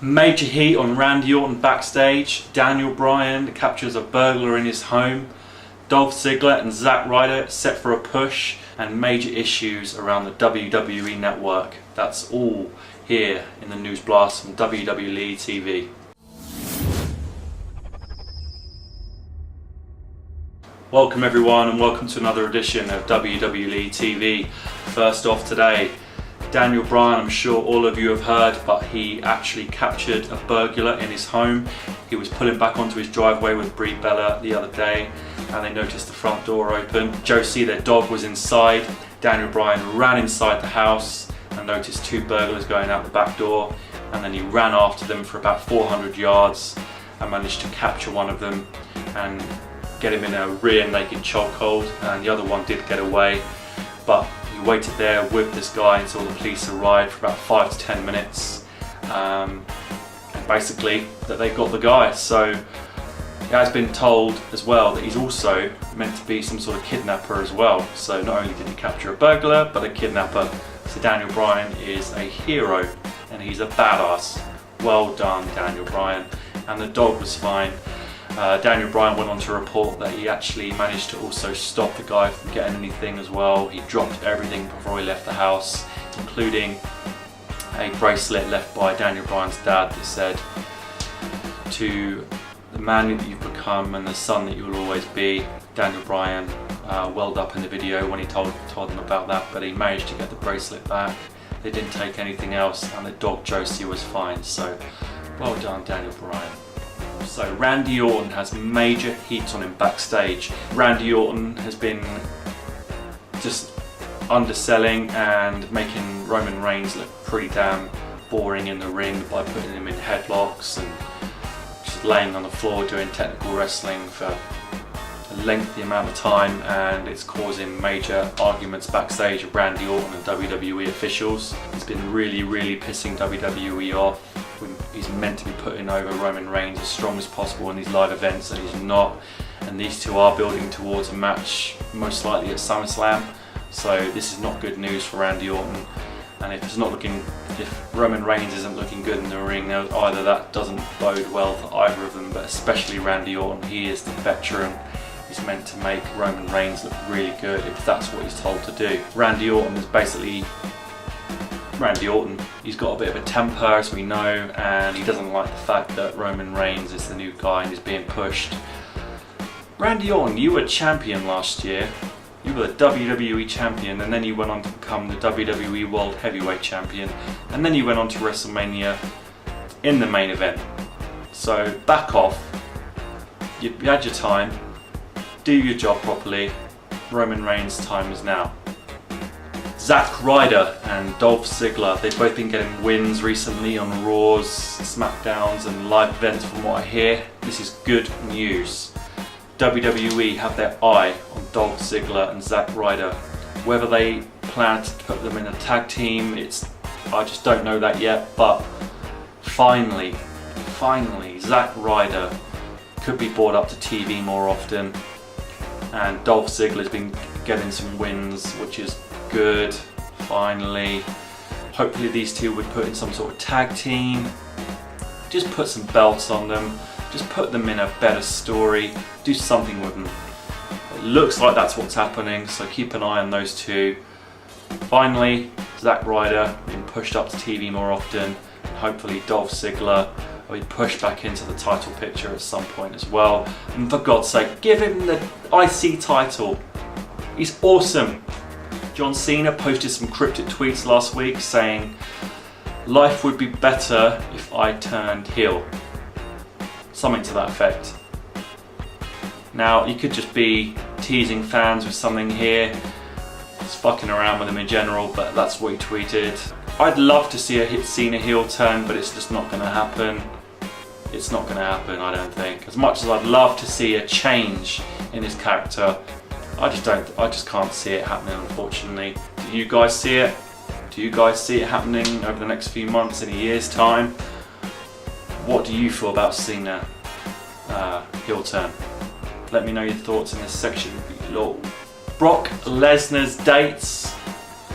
Major heat on Randy Orton backstage. Daniel Bryan captures a burglar in his home. Dolph Ziggler and Zack Ryder set for a push, and major issues around the WWE Network. That's all here in the News Blast from WWE TV. Welcome everyone, and welcome to another edition of WWE TV. First off today, Daniel Bryan, I'm sure all of you have heard, but he actually captured a burglar in his home. He was pulling back onto his driveway with Brie Bella the other day, and they noticed the front door open. Josie, their dog, was inside. Daniel Bryan ran inside the house and noticed two burglars going out the back door, and then he ran after them for about 400 yards and managed to capture one of them and get him in a rear naked chokehold, and the other one did get away, but he waited there with this guy until the police arrived for about 5 to 10 minutes, and basically that they got the guy. So it has been told as well that he's also meant to be some sort of kidnapper as well. So not only did he capture a burglar, but a kidnapper. So Daniel Bryan is a hero and he's a badass. Well done, Daniel Bryan. And the dog was fine. Daniel Bryan went on to report that he actually managed to also stop the guy from getting anything as well. He dropped everything before he left the house, including a bracelet left by Daniel Bryan's dad that said, "To the man that you've become and the son that you will always be." Daniel Bryan welled up in the video when he told them about that, but he managed to get the bracelet back. They didn't take anything else, and the dog Josie was fine. So well done, Daniel Bryan. So Randy Orton has major heat on him backstage. Randy Orton has been just underselling and making Roman Reigns look pretty damn boring in the ring by putting him in headlocks and just laying on the floor doing technical wrestling for a lengthy amount of time, and it's causing major arguments backstage with Randy Orton and WWE officials. It's been really pissing WWE off. He's meant to be putting over Roman Reigns as strong as possible in these live events, and he's not. And these two are building towards a match, most likely at SummerSlam. So this is not good news for Randy Orton. And if Roman Reigns isn't looking good in the ring, either that doesn't bode well for either of them, but especially Randy Orton. He is the veteran. He's meant to make Roman Reigns look really good if that's what he's told to do. Randy Orton is basically Randy Orton. He's got a bit of a temper, as we know, and he doesn't like the fact that Roman Reigns is the new guy and is being pushed. Randy Orton, you were champion last year. You were the WWE champion, and then you went on to become the WWE World Heavyweight Champion, and then you went on to WrestleMania in the main event. So back off. You had your time. Do your job properly. Roman Reigns' time is now. Zack Ryder and Dolph Ziggler, they've both been getting wins recently on Raws, SmackDowns and live events from what I hear. This is good news. WWE have their eye on Dolph Ziggler and Zack Ryder. Whether they plan to put them in a tag team, I just don't know that yet, but finally, Zack Ryder could be brought up to TV more often, and Dolph Ziggler's been getting some wins, which is good. Finally, hopefully these two would put in some sort of tag team, just put some belts on them, just put them in a better story, do something with them. It looks like that's what's happening, so keep an eye on those two. Finally, Zack Ryder being pushed up to TV more often, and hopefully Dolph Ziggler will be pushed back into the title picture at some point as well. And for God's sake, give him the IC title. He's awesome. John Cena posted some cryptic tweets last week saying, "Life would be better if I turned heel." Something to that effect. Now, you could just be teasing fans with something here, just fucking around with them in general, but that's what he tweeted. I'd love to see a Cena heel turn, but it's just not going to happen. It's not going to happen, I don't think. As much as I'd love to see a change in his character, I just can't see it happening, unfortunately. Do you guys see it? Do you guys see it happening over the next few months, in a year's time? What do you feel about Cena heel turn? Let me know your thoughts in this section below. Brock Lesnar's dates,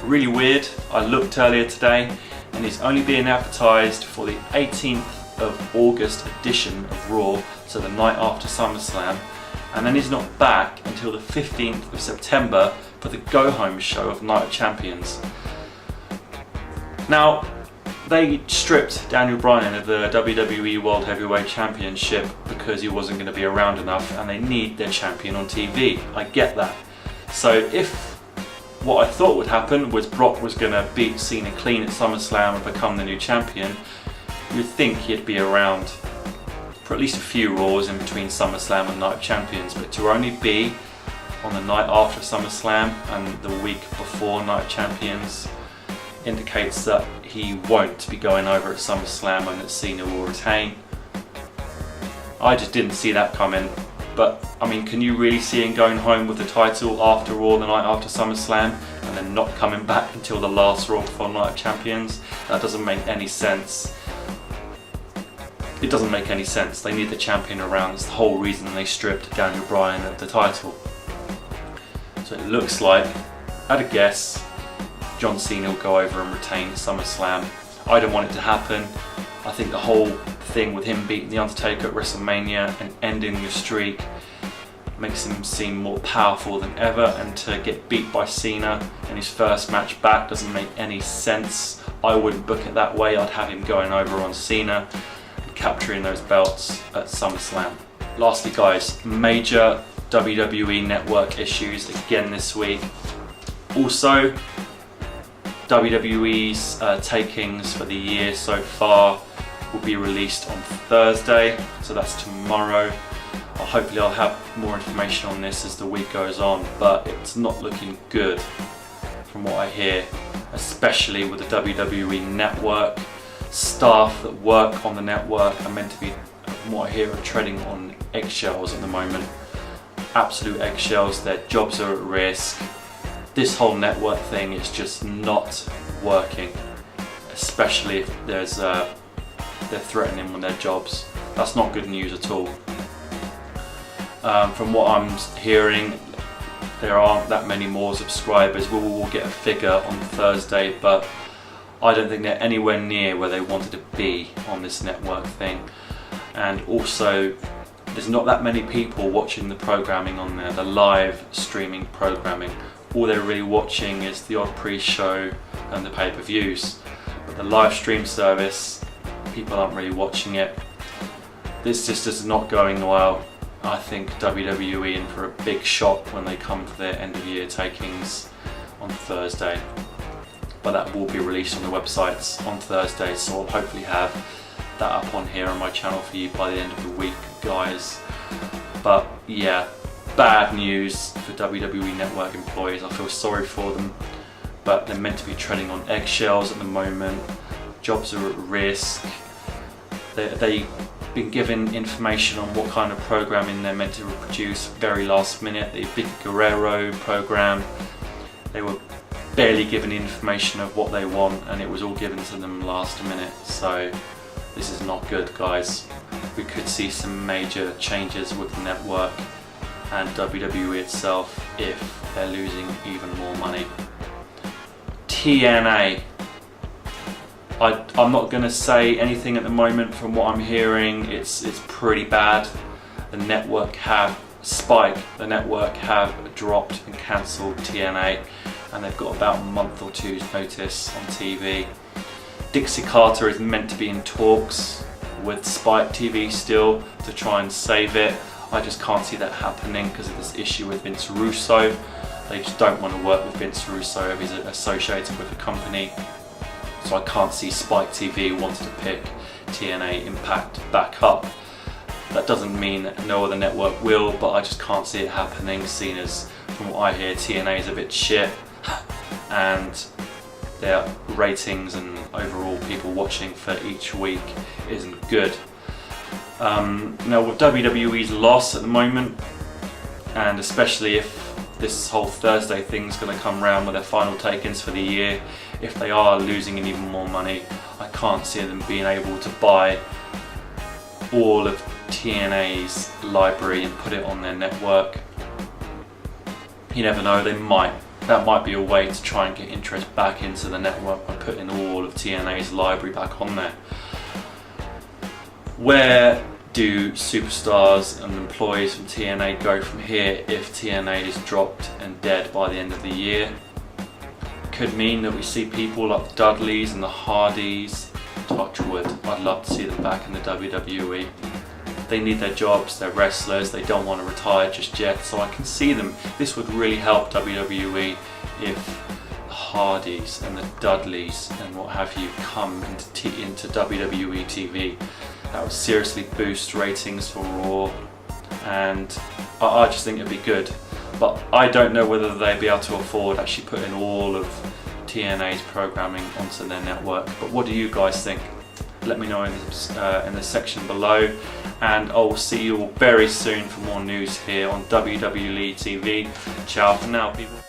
really weird. I looked earlier today and is only being advertised for the 18th of August edition of Raw, so the night after SummerSlam, and then he's not back until the 15th of September for the go-home show of Night of Champions. Now, they stripped Daniel Bryan of the WWE World Heavyweight Championship because he wasn't going to be around enough, and they need their champion on TV. I get that. So if what I thought would happen was Brock was going to beat Cena clean at SummerSlam and become the new champion, you'd think he'd be around for at least a few Raws in between SummerSlam and Night of Champions, but to only be on the night after SummerSlam and the week before Night of Champions indicates that he won't be going over at SummerSlam and that Cena will retain. I just didn't see that coming, but I mean, can you really see him going home with the title after Raw the night after SummerSlam and then not coming back until the last Raw before Night of Champions? That doesn't make any sense. It doesn't make any sense. They need the champion around. It's the whole reason they stripped Daniel Bryan of the title. So it looks like, at a guess, John Cena will go over and retain SummerSlam. I don't want it to happen. I think the whole thing with him beating The Undertaker at WrestleMania and ending the streak makes him seem more powerful than ever, and to get beat by Cena in his first match back doesn't make any sense. I wouldn't book it that way. I'd have him going over on Cena and capturing those belts at SummerSlam. Lastly guys, major WWE Network issues again this week. Also, WWE's takings for the year so far will be released on Thursday, so that's tomorrow. Hopefully I'll have more information on this as the week goes on, but it's not looking good from what I hear, especially with the WWE Network. Staff that work on the network are meant to be, from what I hear, are treading on eggshells at the moment. Absolute eggshells, their jobs are at risk. This whole network thing is just not working, especially if they're threatening with their jobs. That's not good news at all. From what I'm hearing, there aren't that many more subscribers. We will get a figure on Thursday, but I don't think they're anywhere near where they wanted to be on this network thing. And also, there's not that many people watching the programming on there, the live streaming programming. All they're really watching is the odd pre-show and the pay-per-views. But the live stream service, people aren't really watching it. This just is not going well. I think WWE in for a big shock when they come to their end of year takings on Thursday. But that will be released on the websites on Thursday, so I'll hopefully have that up on here on my channel for you by the end of the week, guys. But yeah, bad news for WWE Network employees. I feel sorry for them, but they're meant to be treading on eggshells at the moment. Jobs are at risk. They've been given information on what kind of programming they're meant to reproduce very last minute. The Big Guerrero program, they were barely given information of what they want, and it was all given to them last minute. So this is not good, guys. We could see some major changes with the network and WWE itself if they're losing even more money. TNA. I'm not going to say anything at the moment. From what I'm hearing, it's pretty bad. The network have the network have dropped and cancelled TNA, and they've got about a month or two's notice on TV. Dixie Carter is meant to be in talks with Spike TV still to try and save it. I just can't see that happening because of this issue with Vince Russo. They just don't want to work with Vince Russo if he's associated with the company. So I can't see Spike TV wanting to pick TNA Impact back up. That doesn't mean that no other network will, but I just can't see it happening, seeing as, from what I hear, TNA is a bit shit and their ratings and overall people watching for each week isn't good. Now with WWE's loss at the moment, and especially if this whole Thursday thing's going to come round with their final take-ins for the year, if they are losing even more money, I can't see them being able to buy all of TNA's library and put it on their network. You never know, they might. that might be a way to try and get interest back into the network by putting all of TNA's library back on there. Where do superstars and employees from TNA go from here if TNA is dropped and dead by the end of the year? Could mean that we see people like the Dudleys and the Hardys. Touch wood, I'd love to see them back in the WWE. They need their jobs, they're wrestlers, they don't want to retire just yet, so I can see them. This would really help WWE if the Hardys and the Dudleys and what have you come into WWE TV. That would seriously boost ratings for Raw, and I just think it'd be good. But I don't know whether they'd be able to afford actually putting all of TNA's programming onto their network. But what do you guys think? Let me know in the section below, and I will see you all very soon for more news here on WWE TV. Ciao for now, people.